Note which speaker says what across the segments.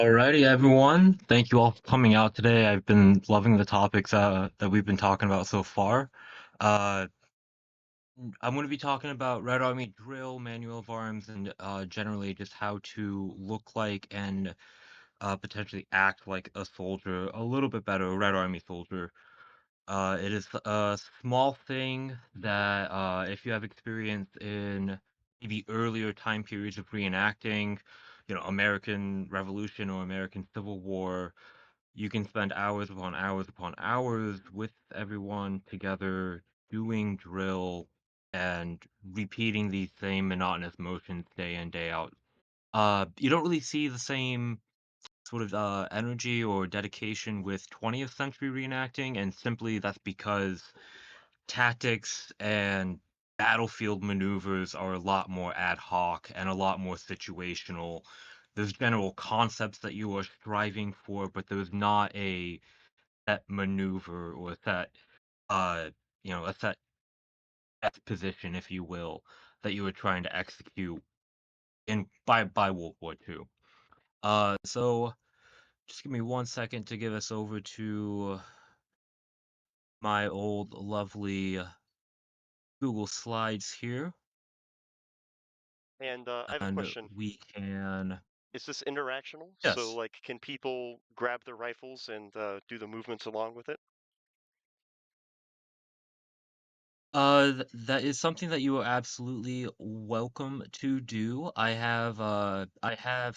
Speaker 1: Alrighty, everyone. Thank you all for coming out today. I've been loving the topics that we've been talking about so far. Uh, I'm going to be talking about Red Army drill, manual of arms, and generally just how to look like and potentially act like a soldier a little bit better, a Red Army soldier. It is a small thing that if you have experience in maybe earlier time periods of reenacting, American Revolution or American Civil War, you can spend hours upon hours upon hours with everyone together doing drill and repeating these same monotonous motions day in, day out. You don't really see the same sort of energy or dedication with 20th century reenacting, and simply that's because tactics and battlefield maneuvers are a lot more ad hoc and a lot more situational. There's general concepts that you are striving for, but there's not a set maneuver or a set, uh, a set position, if you will, that you were trying to execute in by World War II. So just give me 1 second to give us over to my old lovely Google Slides here,
Speaker 2: And I have a
Speaker 1: and
Speaker 2: question.
Speaker 1: we can.
Speaker 2: Is this interactional? So,
Speaker 1: Yes.
Speaker 2: like, can people grab their rifles and do the movements along with it?
Speaker 1: That is something that you are absolutely welcome to do. I have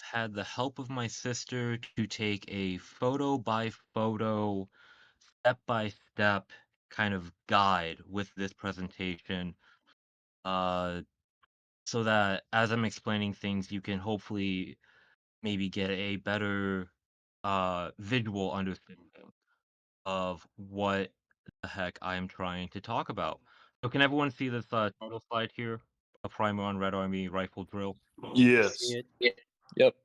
Speaker 1: had the help of my sister to take a photo by photo, step by step kind of guide with this presentation, uh, so that as I'm explaining things, you can hopefully maybe get a better visual understanding of what the heck I'm trying to talk about. So can everyone see this title slide here? A primer on Red Army rifle drill.
Speaker 3: See
Speaker 4: Yes.
Speaker 3: it? Yep.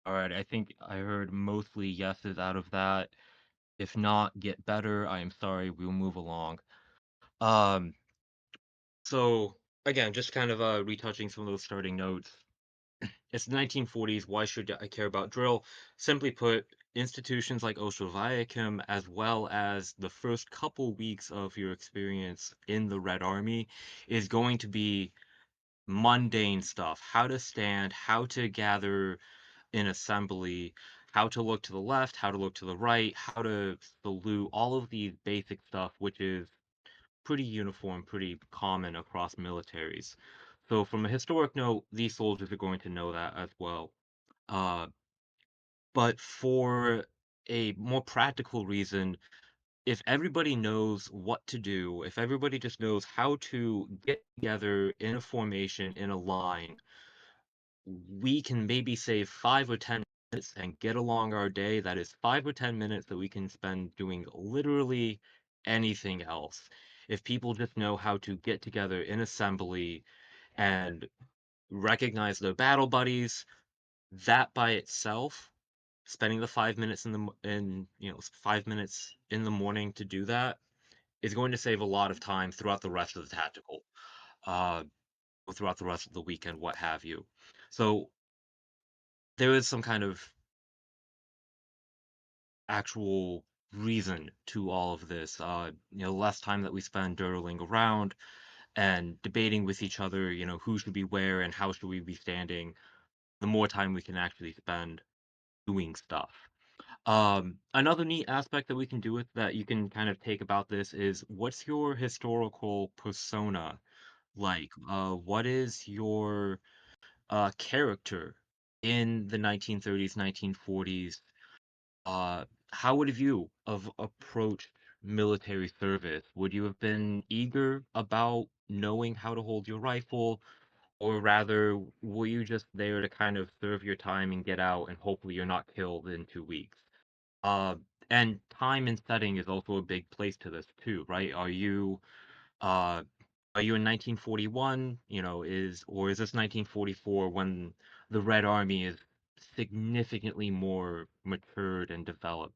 Speaker 1: All right, I think I heard mostly yeses out of that. If not, get better. I am sorry. We'll move along. Um, so again, just kind of retouching some of those starting notes. It's the 1940s. Why should I care about drill? Simply put, institutions like Ostroviacum, as well as the first couple weeks of your experience in the Red Army, is going to be mundane stuff. How to stand, how to gather in assembly, how to look to the left, how to look to the right, how to salute, all of these basic stuff, which is pretty uniform, pretty common across militaries. So from a historic note, these soldiers are going to know that as well. Uh, but for a more practical reason, if everybody knows what to do, if everybody just knows how to get together in a formation, in a line, we can maybe save 5 or 10 minutes and get along our day. That is 5 or 10 minutes that we can spend doing literally anything else. If people just know how to get together in assembly and recognize their battle buddies, that by itself, spending the 5 minutes in 5 minutes in the morning to do that is going to save a lot of time throughout the rest of the tactical, uh, or throughout the rest of the weekend, what have you. So there is some kind of actual reason to all of this. Less time that we spend dirtling around and debating with each other, who should be where and how should we be standing, the more time we can actually spend doing stuff. Another neat aspect that we can do with that you can kind of take about this is what's your historical persona like? What is your character in the 1930s, 1940s? How would you have approached military service? Would you have been eager about knowing how to hold your rifle, or rather, were you just there to kind of serve your time and get out, and hopefully you're not killed in 2 weeks? Uh, and time and setting is also a big place to this too, right? Uh, are you in 1941? Is this 1944 when the Red Army is significantly more matured and developed?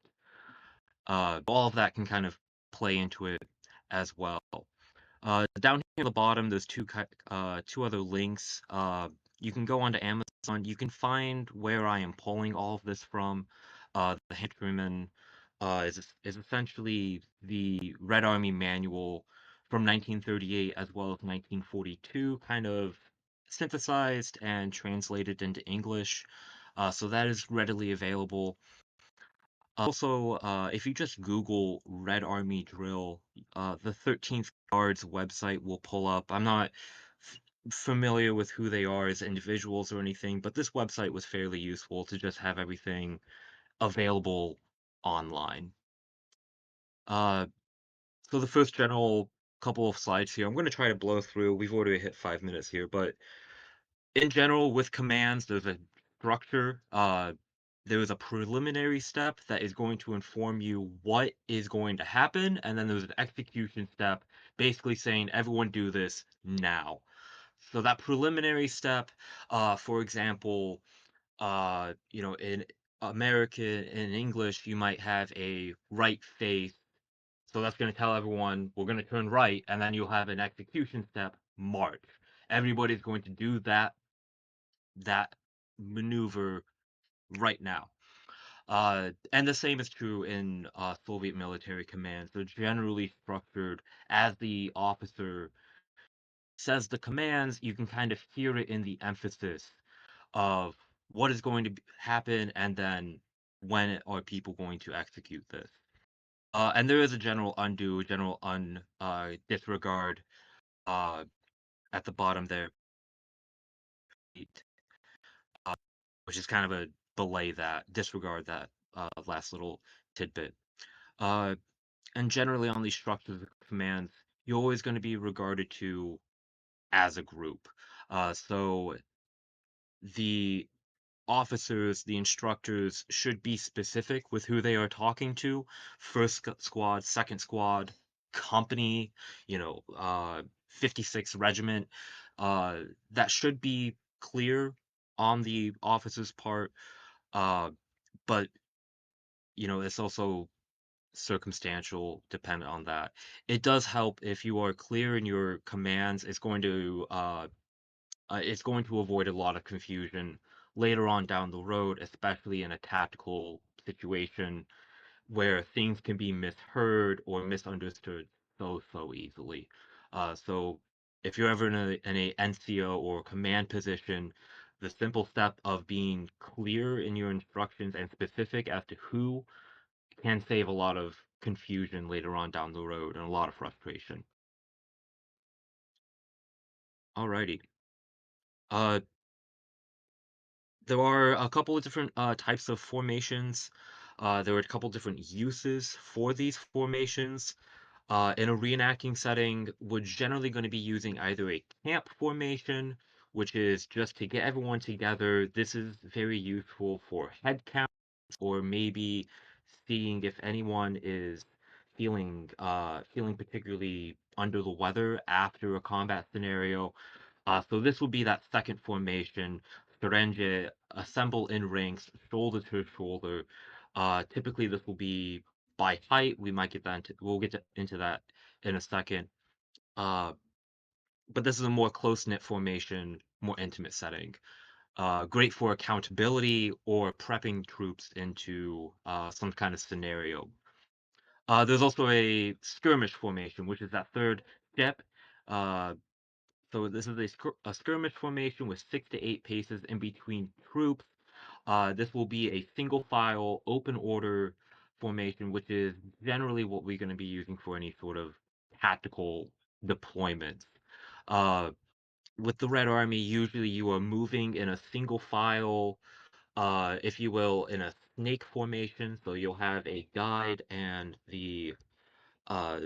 Speaker 1: All of that can kind of play into it as well. Down here at the bottom, there's two other links. You can go onto Amazon on, you can find where I am pulling all of this from. The Henchman is essentially the Red Army manual from 1938 as well as 1942, kind of synthesized and translated into English. So that is readily available. Also, if you just Google Red Army drill, the 13th Guards website will pull up. I'm not f familiar with who they are as individuals or anything, but this website was fairly useful to just have everything available online. Uh, so the first general couple of slides here, I'm going to try to blow through. We've already hit 5 minutes here, but in general, with commands, there's a structure. There is a preliminary step that is going to inform you what is going to happen, and then there's an execution step, basically saying, everyone do this now. So that preliminary step, for example, in American, in English, you might have a right face. So that's going to tell everyone we're going to turn right, and then you'll have an execution step, march. Everybody's going to do that maneuver right now. And the same is true in Soviet military commands. They're generally structured as the officer says the commands, you can kind of hear it in the emphasis of what is going to happen and then when are people going to execute this. And there is a general undo, general disregard uh, at the bottom there, which is kind of a belay that, disregard that last little tidbit. Uh, and generally on these structures of commands, you're always going to be regarded to as a group. So the officers, the instructors should be specific with who they are talking to. First squad, second squad, company, 56th regiment. That should be clear on the officer's part. Uh, but it's also circumstantial, dependent on that. It does help if you are clear in your commands. It's going to avoid a lot of confusion later on down the road, especially in a tactical situation where things can be misheard or misunderstood so easily. So if you're ever in a NCO or command position, the simple step of being clear in your instructions and specific as to who can save a lot of confusion later on down the road and a lot of frustration. Alrighty. Uh, there are a couple of different types of formations. There are a couple different uses for these formations. In a reenacting setting, we're generally going to be using either a camp formation, which is just to get everyone together. This is very useful for head count or maybe seeing if anyone is feeling particularly under the weather after a combat scenario. So this will be that second formation, Serenge, assemble in ranks, shoulder to shoulder. Typically this will be by height. We'll get into that in a second. Uh, but this is a more close-knit formation, more intimate setting. Great for accountability or prepping troops into some kind of scenario. There's also a skirmish formation, which is that third step. Uh, so this is a skirmish formation with 6 to 8 paces in between troops. This will be a single file, open order formation, which is generally what we're going to be using for any sort of tactical deployments. Uh, with the Red Army, usually you are moving in a single file, if you will, in a snake formation. So you'll have a guide and uh,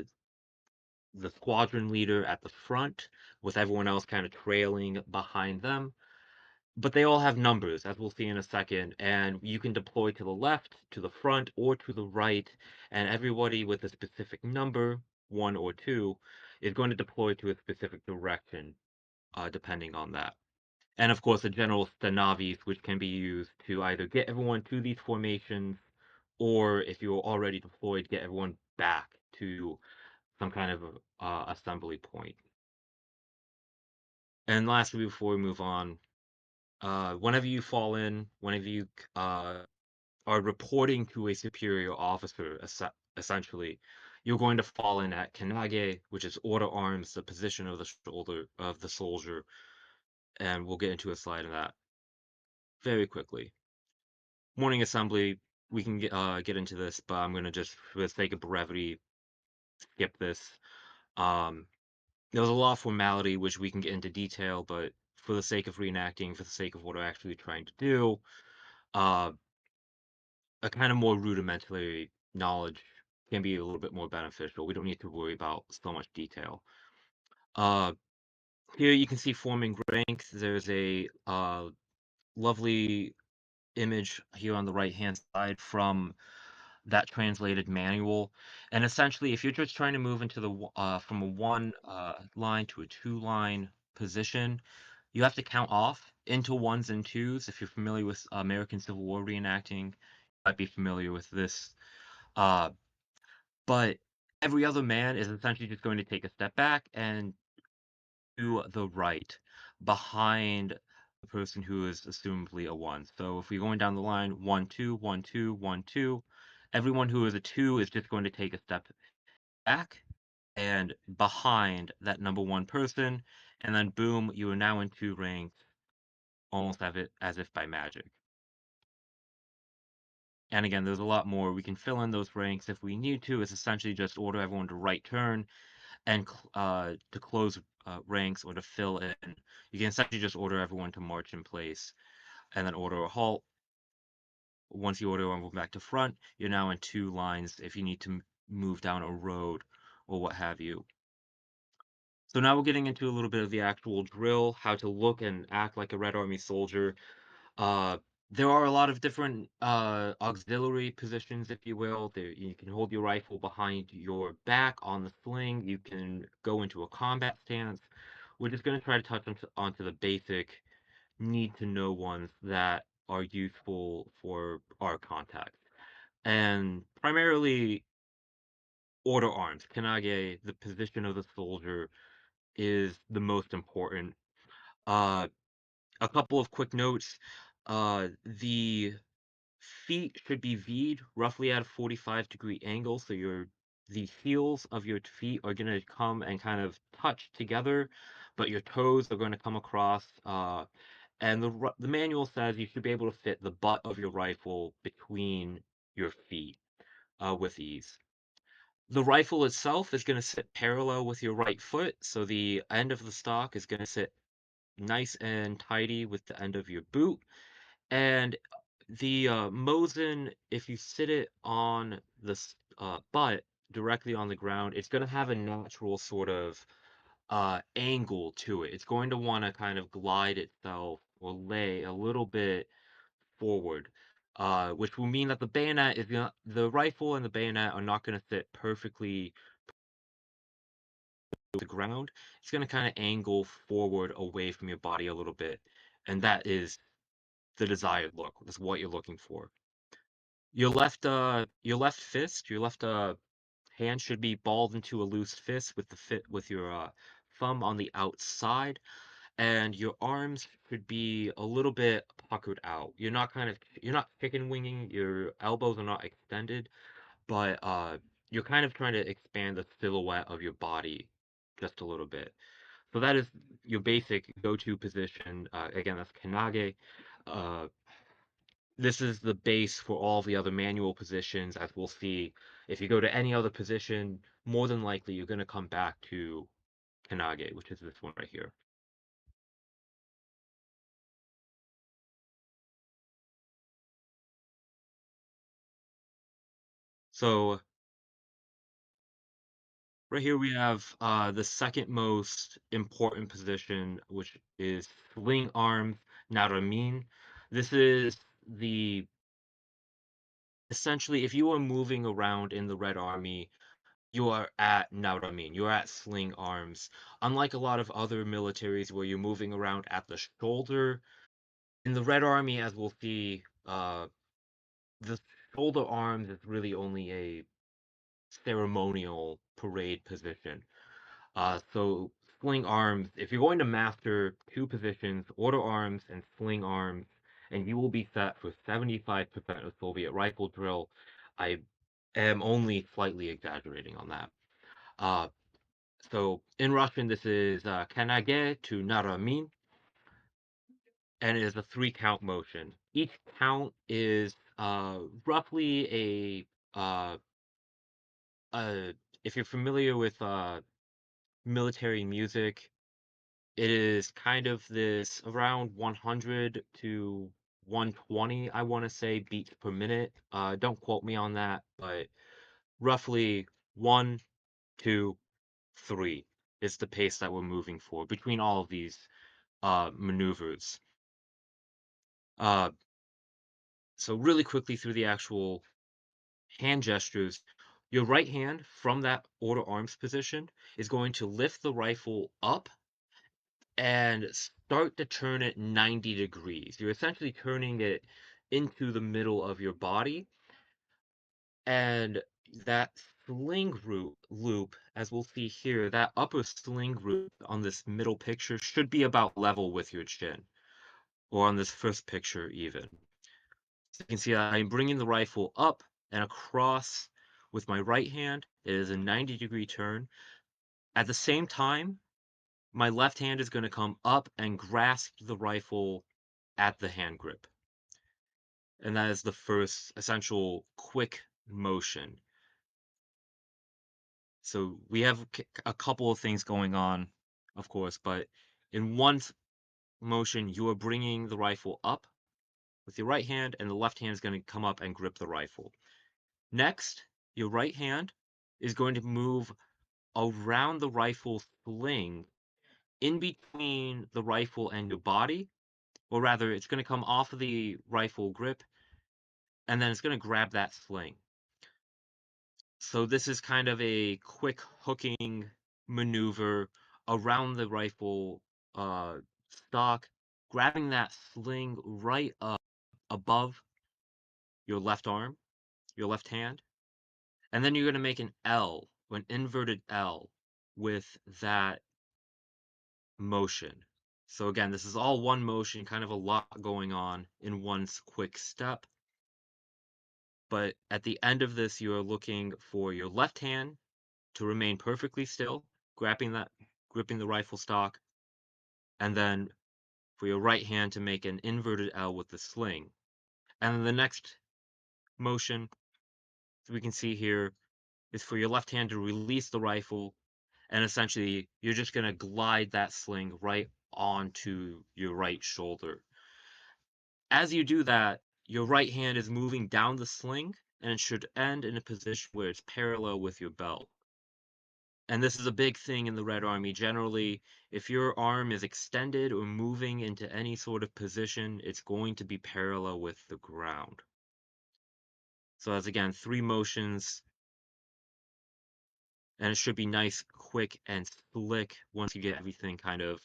Speaker 1: the squadron leader at the front, with everyone else kind of trailing behind them. But they all have numbers, as we'll see in a second, and you can deploy to the left, to the front, or to the right, and everybody with a specific number, 1 or 2, is going to deploy to a specific direction, depending on that. And of course, the general stanavis, which can be used to either get everyone to these formations, or if you're already deployed, get everyone back to some kind of assembly point. And lastly, before we move on, Whenever you fall in, whenever you are reporting to a superior officer, essentially, you're going to fall in at Kanage, which is order arms, the position of the shoulder of the soldier, and we'll get into a slide of that very quickly. Morning assembly, we can get into this, but I'm gonna just, for the sake of brevity, skip this. Um, there was a lot of formality, which we can get into detail, but for the sake of reenacting, for the sake of what we're actually trying to do, uh, a kind of more rudimentary knowledge can be a little bit more beneficial. We don't need to worry about so much detail. Uh, Here you can see forming ranks. There's a lovely image here on the right-hand side from that translated manual. And essentially, if you're just trying to move into from a one line to a two line position, you have to count off into ones and twos. If you're familiar with American Civil War reenacting, you might be familiar with this. Uh, but every other man is essentially just going to take a step back and to the right behind the person who is assumably a one. So if we're going down the line, 1, 2, 1, 2, 1, 2, everyone who is a two is just going to take a step back and behind that number one person, and then boom, you are now in two ranks, almost as if by magic. And again, there's a lot more. We can fill in those ranks if we need to. It's essentially just order everyone to right turn and to close ranks or to fill in. You can essentially just order everyone to march in place and then order a halt. Once you order everyone back to front, you're now in two lines if you need to move down a road or what have you. So now we're getting into a little bit of the actual drill, how to look and act like a Red Army soldier. Uh, there are a lot of different auxiliary positions, if you will. There, you can hold your rifle behind your back on the sling. You can go into a combat stance. We're just going to try to touch onto the basic need to know ones that are useful for our context. And primarily, order arms. Kanage, the position of the soldier, is the most important. Uh, a couple of quick notes. The feet should be V'd roughly at a 45-degree angle, so the heels of your feet are gonna come and kind of touch together, but your toes are gonna come across, and the manual says you should be able to fit the butt of your rifle between your feet, with ease. The rifle itself is gonna sit parallel with your right foot, so the end of the stock is gonna sit nice and tidy with the end of your boot, and the, Mosin, if you sit it on the butt directly on the ground, it's gonna have a natural sort of, angle to it. It's going to wanna kind of glide itself or lay a little bit forward, which will mean that the rifle and the bayonet are not gonna sit perfectly to the ground. It's gonna kinda angle forward away from your body a little bit, and that is the desired look. That's what you're looking for. Your left fist, your left hand should be balled into a loose fist with your thumb on the outside, and your arms should be a little bit puckered out. You're not chicken winging. Your elbows are not extended, but you're kind of trying to expand the silhouette of your body just a little bit. So that is your basic go-to position. Again, that's Kanage. Uh, this is the base for all the other manual positions, as we'll see. If you go to any other position, more than likely you're going to come back to Kanage, which is this one right here. So right here we have the second most important position, which is sling arm Naramin. This is the essentially if you are moving around in the Red Army, you are at Nauramin, you're at sling arms. Unlike a lot of other militaries where you're moving around at the shoulder, in the Red Army, as we'll see, the shoulder arms is really only a ceremonial parade position. So sling arms, if you're going to master two positions, order arms and sling arms, and you will be set for 75% of Soviet rifle drill. I am only slightly exaggerating on that. Uh, so in Russian, this is kanage to naramin, and it is a three-count motion. Each count is roughly uh, if you're familiar with military music, it is kind of this around 100 to 120, I want to say, beats per minute. Don't quote me on that, but roughly 1, 2, 3 is the pace that we're moving for between all of these maneuvers. Uh, so really quickly through the actual hand gestures, your right hand from that order arms position is going to lift the rifle up and start to turn it 90 degrees. You're essentially turning it into the middle of your body, and that loop, as we'll see here, that upper sling group on this middle picture should be about level with your chin, or on this first picture even. So you can see I'm bringing the rifle up and across with my right hand. It is a 90-degree turn. At the same time, my left hand is going to come up and grasp the rifle at the hand grip. And that is the first essential quick motion. So we have a couple of things going on, of course, but in one motion, you are bringing the rifle up with your right hand, and the left hand is going to come up and grip the rifle. Next, your right hand is going to move around the rifle sling in between the rifle and your body, or rather, it's going to come off of the rifle grip, and then it's going to grab that sling. So this is kind of a quick hooking maneuver around the rifle stock, grabbing that sling right up above your left arm, your left hand, and then you're going to make an L, an inverted L with that motion. So again, this is all one motion, kind of a lot going on in one quick step. But at the end of this, you are looking for your left hand to remain perfectly still, gripping the rifle stock, and then for your right hand to make an inverted L with the sling. And then the next motion we can see here is for your left hand to release the rifle, and essentially you're just going to glide that sling right onto your right shoulder. As you do that, your right hand is moving down the sling, and it should end in a position where it's parallel with your belt. And this is a big thing in the Red Army. Generally, if your arm is extended or moving into any sort of position, it's going to be parallel with the ground. So that's again 3 motions, and it should be nice, quick, and slick once you get everything kind of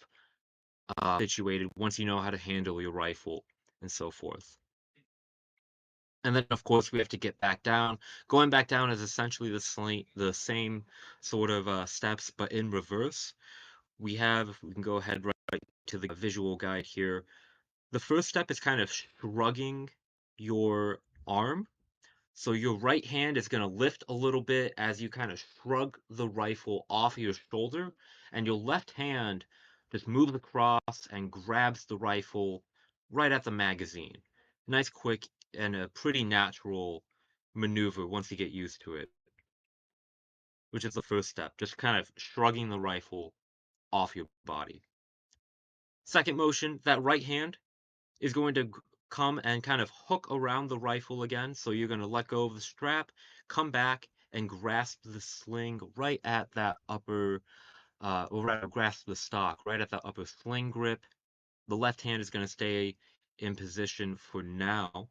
Speaker 1: situated, once you know how to handle your rifle and so forth. And then, of course, we have to get back down. Going back down is essentially the same sort of steps, but in reverse. If we can go ahead right to the visual guide here. The first step is kind of shrugging your arm. So your right hand is going to lift a little bit as you kind of shrug the rifle off your shoulder, and your left hand just moves across and grabs the rifle right at the magazine. Nice, quick, and a pretty natural maneuver once you get used to it, which is the first step, just kind of shrugging the rifle off your body. Second motion, that right hand is going to come and kind of hook around the rifle again. So you're going to let go of the strap, come back, and grasp the sling right at that upper, or rather, grasp the stock right at that upper sling grip. The left hand is going to stay in position for now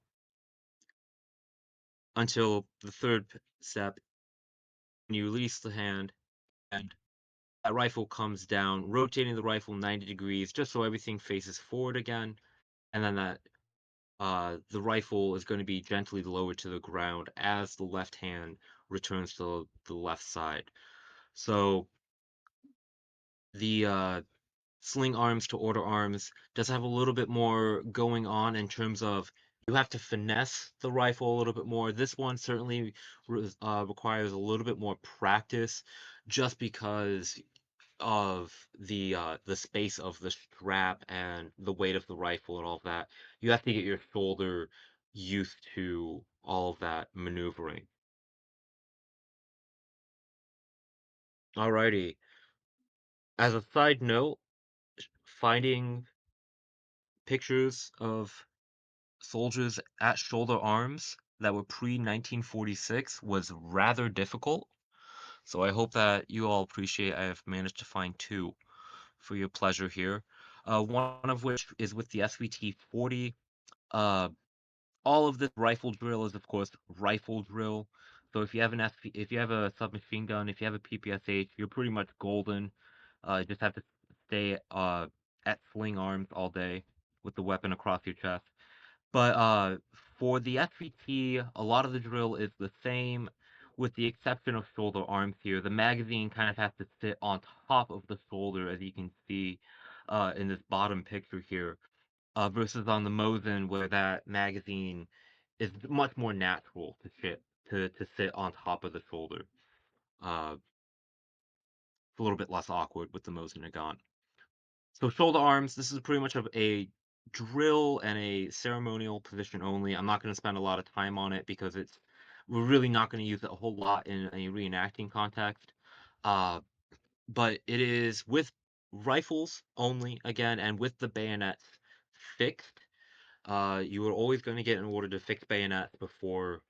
Speaker 1: until the third step. When you release the hand, and that rifle comes down, rotating the rifle 90 degrees just so everything faces forward again. And then the rifle is going to be gently lowered to the ground as the left hand returns to the left side. So The sling arms to order arms does have a little bit more going on in terms of you have to finesse the rifle a little bit more. This one certainly requires a little bit more practice just because of the space of the strap and the weight of the rifle and all of that. You have to get your shoulder used to all of that maneuvering. Alrighty. As a side note, finding pictures of soldiers at shoulder arms that were pre-1946 was rather difficult. So I hope that you all appreciate I have managed to find two for your pleasure here. One of which is with the SVT-40. Uh, all of this rifle drill is, of course, rifle drill. So if you have if you have a submachine gun, if you have a PPSH, you're pretty much golden. You just have to stay at sling arms all day with the weapon across your chest. But for the SVT, a lot of the drill is the same, with the exception of shoulder arms here. The magazine kind of has to sit on top of the shoulder, as you can see in this bottom picture here, versus on the Mosin, where that magazine is much more natural to sit on top of the shoulder. Uh, it's a little bit less awkward with the Mosin Nagant. So shoulder arms, this is pretty much of a drill and a ceremonial position only. I'm not going to spend a lot of time on it because we're really not going to use it a whole lot in a reenacting context. Uh, but it is with rifles only again, and with the bayonets fixed. You are always going to get an order to fix bayonets before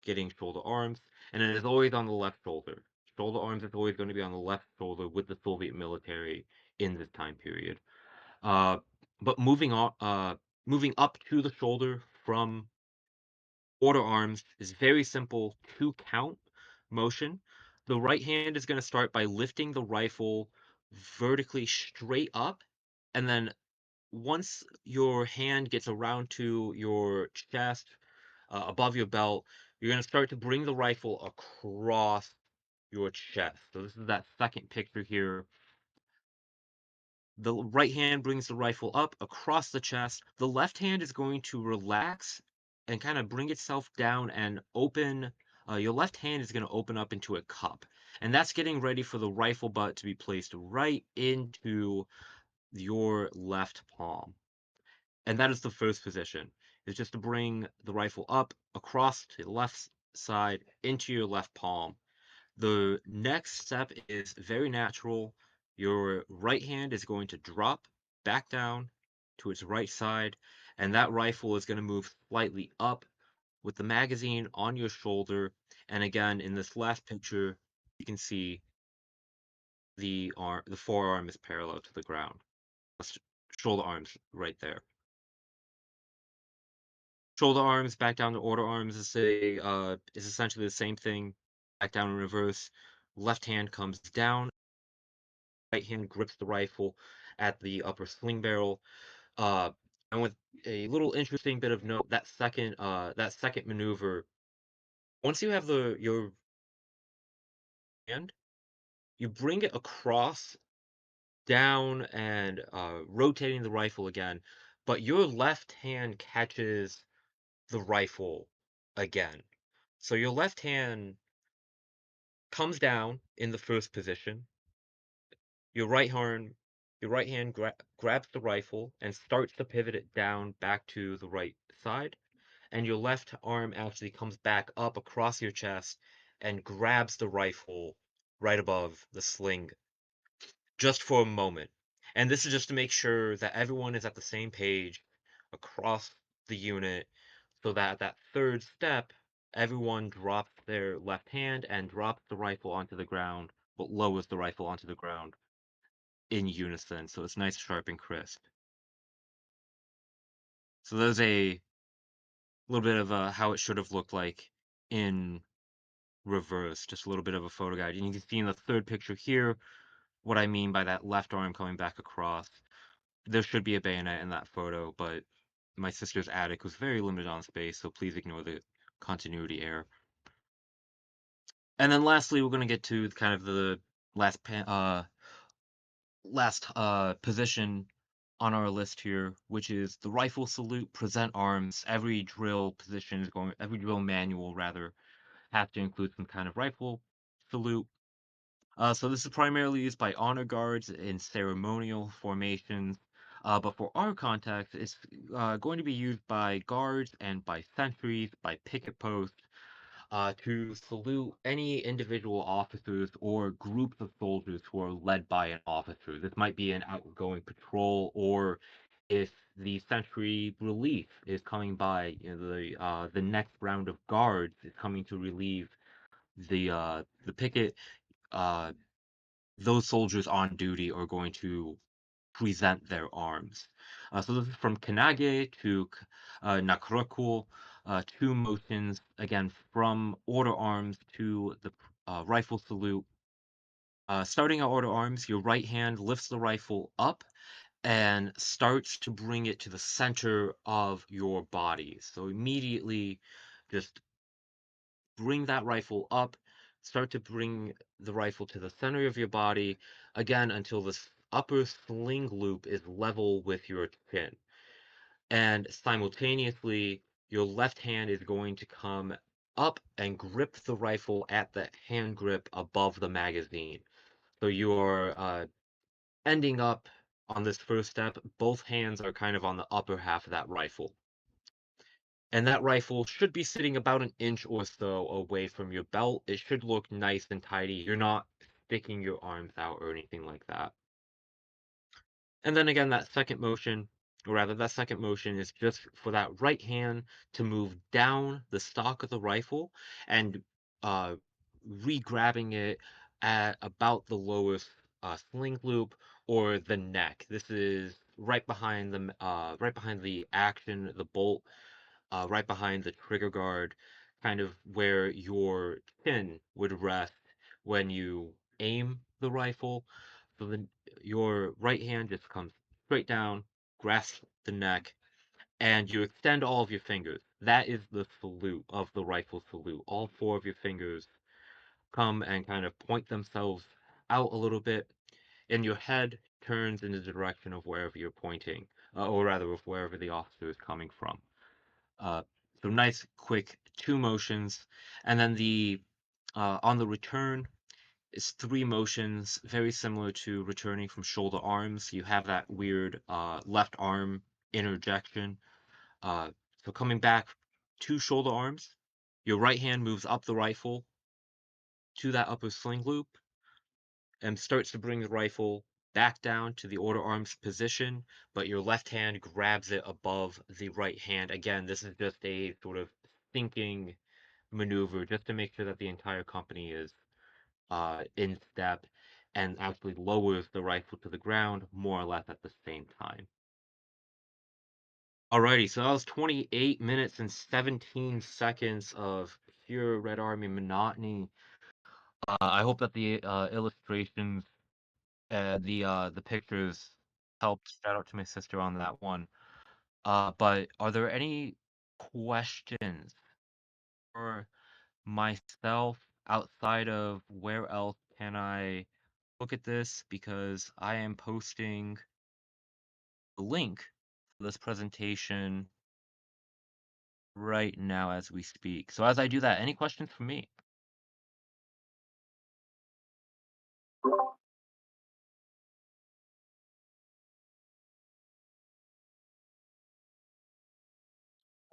Speaker 1: getting shoulder arms, and it is always on the left shoulder. Shoulder arms is always going to be on the left shoulder with the Soviet military in this time period. Uh, but moving up to the shoulder from order arms is very simple two count motion. The right hand is going to start by lifting the rifle vertically straight up, and then once your hand gets around to your chest, above your belt, you're going to start to bring the rifle across your chest. So this is that second picture here. The right hand brings the rifle up across the chest. The left hand is going to relax and kind of bring itself down and open. Your left hand is going to open up into a cup. And that's getting ready for the rifle butt to be placed right into your left palm. And that is the first position. Is just to bring the rifle up across to the left side into your left palm. The next step is very natural. Your right hand is going to drop back down to its right side, and that rifle is going to move slightly up with the magazine on your shoulder. And again, in this last picture, you can see the forearm is parallel to the ground. Shoulder arms right there. Shoulder arms back down to order arms is essentially the same thing. Back down in reverse. Left hand comes down, right hand grips the rifle at the upper sling barrel. Uh, and with a little interesting bit of note, that second maneuver, once you have the your hand, you bring it across, down, and rotating the rifle again, but your left hand catches the rifle again. So your left hand comes down in the first position. Your right hand grabs the rifle and starts to pivot it down back to the right side, and your left arm actually comes back up across your chest and grabs the rifle right above the sling just for a moment. And this is just to make sure that everyone is at the same page across the unit so that at that third step, everyone drops their left hand and drops the rifle onto the ground, but lowers the rifle onto the ground in unison, so it's nice, sharp, and crisp. So there's a little bit of how it should have looked like in reverse, just a little bit of a photo guide. And you can see in the third picture here what I mean by that left arm coming back across. There should be a bayonet in that photo, but my sister's attic was very limited on space, so please ignore the continuity error. And then lastly, we're going to get to kind of the last last position on our list here, which is the rifle salute, present arms. Every drill manual rather, have to include some kind of rifle salute. So this is primarily used by honor guards in ceremonial formations. But for our context, it's going to be used by guards and by sentries, by picket posts, to salute any individual officers or groups of soldiers who are led by an officer. This might be an outgoing patrol, or if the sentry relief is coming by, the next round of guards is coming to relieve the picket. Uh, those soldiers on duty are going to present their arms. So this is from Kanage to Nakrokul, two motions, again, from order arms to the rifle salute. Starting at order arms, your right hand lifts the rifle up and starts to bring it to the center of your body. So immediately, just bring that rifle up, start to bring the rifle to the center of your body, again, until this upper sling loop is level with your chin. And simultaneously, your left hand is going to come up and grip the rifle at the hand grip above the magazine. So you're ending up on this first step, both hands are kind of on the upper half of that rifle. And that rifle should be sitting about an inch or so away from your belt. It should look nice and tidy. You're not sticking your arms out or anything like that. And then again, that second motion is just for that right hand to move down the stock of the rifle and uh, re-grabbing it at about the lowest sling loop or the neck. This is right behind the action, the bolt, right behind the trigger guard, kind of where your chin would rest when you aim the rifle. So then your right hand just comes straight down, grasps the neck, and you extend all of your fingers. That is the salute of the rifle salute. All four of your fingers come and kind of point themselves out a little bit, and your head turns in the direction of wherever you're pointing, or rather, of wherever the officer is coming from. Uh, so nice, quick two motions, and then the on the return is three motions, very similar to returning from shoulder arms. You have that weird left arm interjection. Uh, so coming back to shoulder arms, your right hand moves up the rifle to that upper sling loop and starts to bring the rifle back down to the order arms position, but your left hand grabs it above the right hand. Again, this is just a sort of thinking maneuver just to make sure that the entire company is in step and actually lowers the rifle to the ground more or less at the same time. Alrighty, so that was 28 minutes and 17 seconds of pure Red Army monotony. I hope that the illustrations the pictures helped. Shout out to my sister on that one. But are there any questions for myself outside of where else can I look at this? Because I am posting the link for this presentation right now as we speak. So as I do that, any questions for me?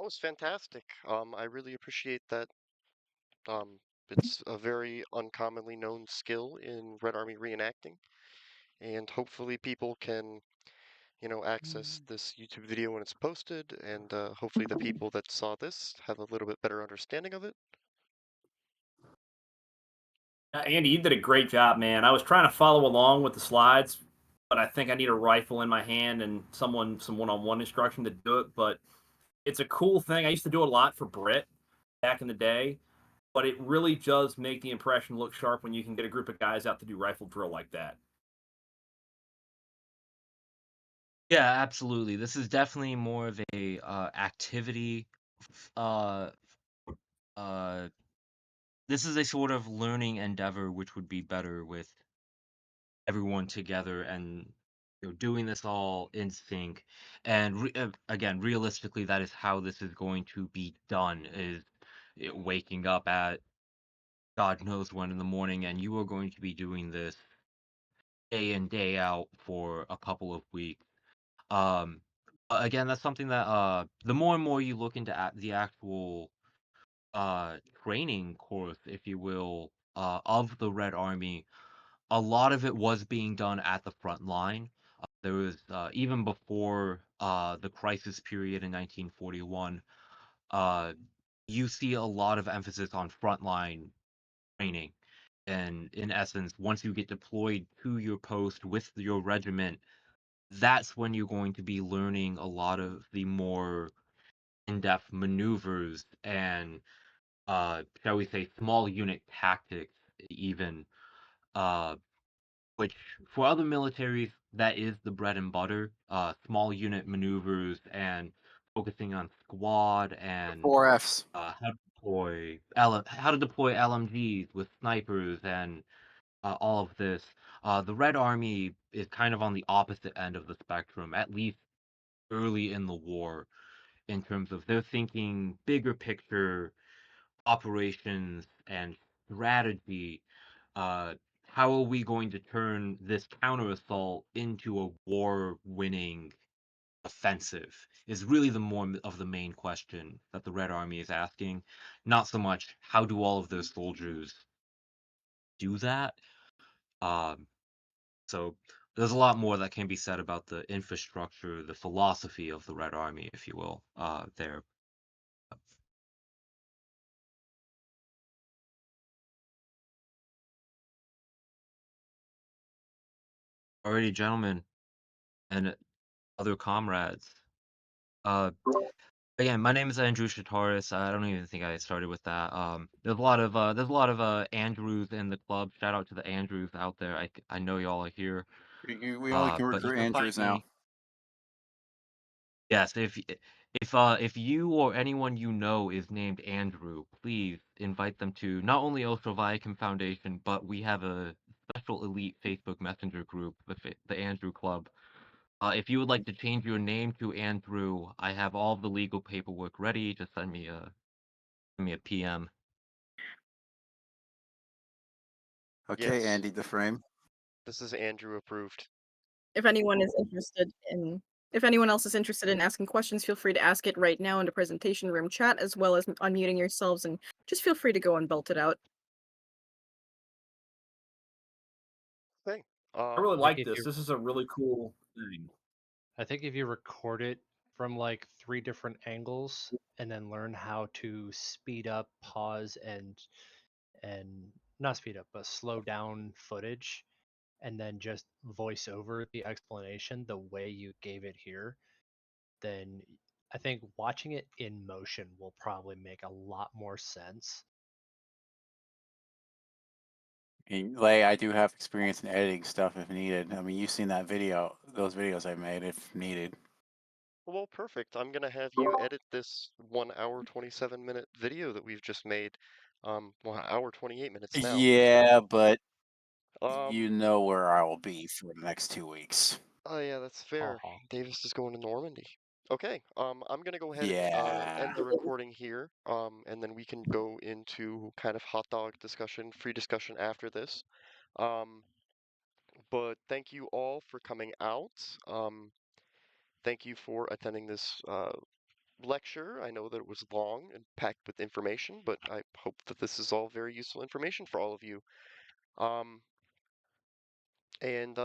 Speaker 2: That was fantastic. I really appreciate that. It's a very uncommonly known skill in Red Army reenacting, and hopefully people can, access this YouTube video when it's posted, and hopefully the people that saw this have a little bit better understanding of it.
Speaker 3: Andy, you did a great job, man. I was trying to follow along with the slides, but I think I need a rifle in my hand and some one-on-one instruction to do it. But it's a cool thing. I used to do it a lot for Brit back in the day, but it really does make the impression look sharp when you can get a group of guys out to do rifle drill like that.
Speaker 1: Yeah, absolutely. This is definitely more of a activity. Uh, uh, this is a sort of learning endeavor, which would be better with everyone together and doing this all in sync. And again, realistically, that is how this is going to be done. Is waking up at God knows when in the morning, and you are going to be doing this day in day out for a couple of weeks. Um, Again, that's something that the more and more you look into the actual training course, if you will, of the Red Army, a lot of it was being done at the front line. There was even before the crisis period in 1941. Uh, you see a lot of emphasis on frontline training, and in essence, once you get deployed to your post with your regiment, that's when you're going to be learning a lot of the more in-depth maneuvers and shall we say small unit tactics even, uh which for other militaries that is the bread and butter, small unit maneuvers and focusing on squad and
Speaker 4: Four Fs.
Speaker 1: how to deploy LMGs with snipers and all of this. The Red Army is kind of on the opposite end of the spectrum, at least early in the war, in terms of they're thinking bigger picture operations and strategy. Uh, how are we going to turn this counter assault into a war winning offensive? Is really the more of the main question that the Red Army is asking. Not so much how do all of those soldiers do that. Um, so there's a lot more that can be said about the infrastructure, the philosophy of the Red Army, if you will. There. Alrighty, gentlemen, and other comrades. Uh, Again, my name is Andryusha Taras. I don't even think I started with that. There's a lot of Andrews in the club. Shout out to the Andrews out there. I know y'all are here.
Speaker 4: We only can
Speaker 1: But you
Speaker 4: recruit
Speaker 1: can find
Speaker 4: Andrews now.
Speaker 1: me. Yes, if you or anyone you know is named Andrew, please invite them to not only Osho Viacom Foundation, but we have a special elite Facebook Messenger group, the Andrew Club. If you would like to change your name to Andrew, I have all the legal paperwork ready. Just send me a PM.
Speaker 4: Okay,
Speaker 2: Yes,
Speaker 4: Andy the frame.
Speaker 2: this is Andrew approved.
Speaker 5: If anyone is interested in if anyone else is interested in asking questions, feel free to ask it right now in the presentation room chat, as well as unmuting yourselves, and just feel free to go and belt it out.
Speaker 2: Okay.
Speaker 3: I really
Speaker 6: Like
Speaker 3: like
Speaker 6: if
Speaker 3: this.
Speaker 6: you
Speaker 3: This is a really cool thing.
Speaker 6: I think if you record it from like three different angles and then learn how to speed up, pause, and not speed up, but slow down footage, and then just voice over the explanation the way you gave it here, then I think watching it in motion will probably make a lot more sense.
Speaker 4: And Lay, I do have experience in editing stuff if needed. I mean, you've seen that video, those videos I made if needed.
Speaker 2: Well, perfect. I'm gonna have you edit this 1 hour 27-minute video that we've just made. 1 hour 28 minutes now.
Speaker 4: Yeah, but
Speaker 2: Um,
Speaker 4: you know where I will be for the next 2 weeks.
Speaker 2: oh yeah, that's fair.
Speaker 6: Haha.
Speaker 2: Davis is going to Normandy. Okay, I'm gonna go ahead and
Speaker 4: Yeah.
Speaker 2: end the recording here, and then we can go into kind of hot dog discussion, free discussion after this. Um, but thank you all for coming out. Thank you for attending this lecture. I know that it was long and packed with information, but I hope that this is all very useful information for all of you. Um, and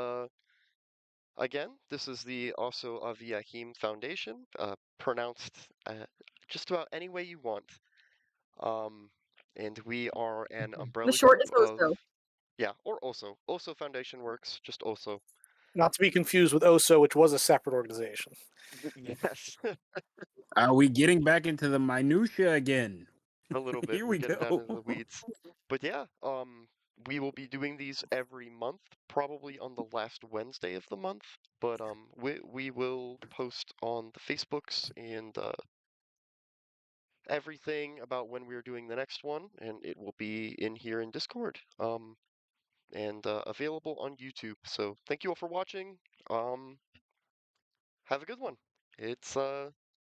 Speaker 2: again, this is the also Aviahim Foundation, pronounced just about any way you want. Um, and we are an
Speaker 5: The
Speaker 2: umbrella
Speaker 5: short
Speaker 2: group
Speaker 5: is
Speaker 2: of,
Speaker 5: Oso.
Speaker 2: yeah, or also. Also Foundation works, just also.
Speaker 7: Not to be confused with OSO, which was a separate organization.
Speaker 2: Yes,
Speaker 8: Are we getting back into the minutia again?
Speaker 2: a little bit.
Speaker 8: Here
Speaker 2: We're
Speaker 8: we
Speaker 2: getting down
Speaker 8: go.
Speaker 2: into the weeds. But yeah, we will be doing these every month, probably on the last Wednesday of the month. But we will post on the Facebooks and everything about when we're doing the next one, and it will be in here in Discord. and available on YouTube. So thank you all for watching. Um, have a good one. It's